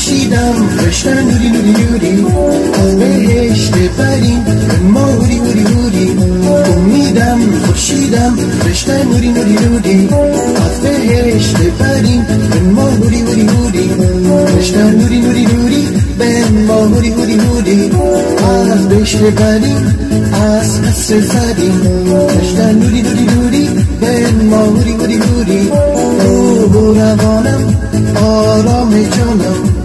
خورشیدم رشته نوری نوری نوری از بهشت برین به ما هوری هوری هوری امیدم خورشیدم رشته نوری نوری نوری از بهشت برین به ما هوری هوری هوری رشته نوری نوری نوری به ما هوری هوری هوری از بهشت برین از قصر زدیم رشته نوری نوری نوری به ما هوری هوری هوری روح و روانم آرام جانم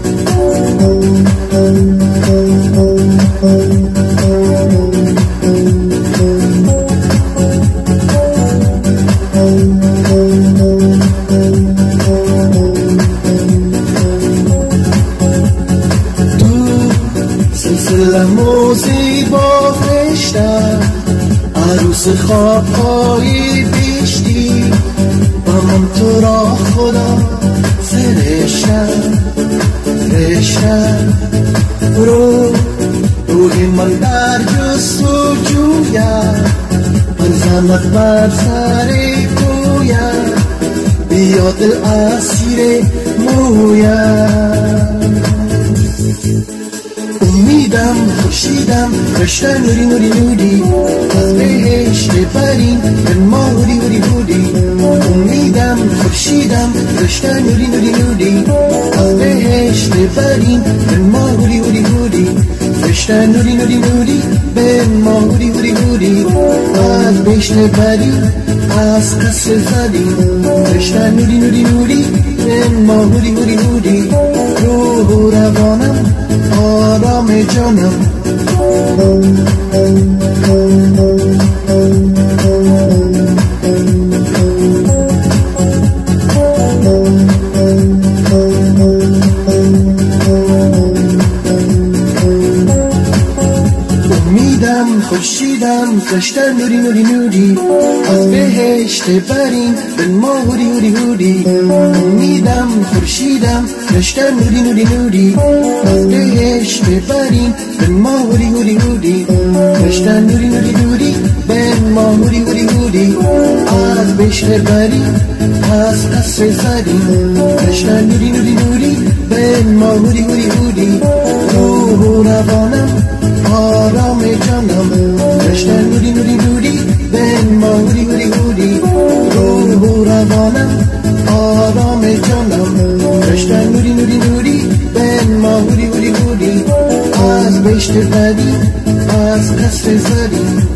سلسلم و زیبا فرشته عروس خوابهای بیشتی و من تو را خدا فرشته روح من در جستجویت بزند بر سر کویت بیا دل اسیر مویت امیدم خورشیدم رشته نوری نوری نوری از بهشت برین به ما هوری هوری هوری امیدم خورشیدم رشته نوری نوری نوری از بهشت برین به ما هوری هوری هوری رشته نوری نوری نوری به ما هوری هوری هوری از بهشت برین از قصر زدیم رشته نوری نوری نوری به ما هوری هوری هوری روح و روانم آرام جانم امیدم خورشیدم رشته نوری نوری نوری از بهشت برین به ما هوری هوری هوری امیدم خورشیدم رشته نوری نوری نوری از بهشت برین به ما هوری هوری هوری رشته نوری نوری نوری به ما هوری هوری هوری از بهشت برین از قصر زدیم رشته نوری نوری نوری به ما هوری هوری هوری روح و روانم آرام جانم رشته نوری نوری نوری به ما هوری هوری هوری روح و روانم آرام جانم رشته نوری نوری نوری به ما هوری هوری هوری از بهشت بدی از قصر زدیم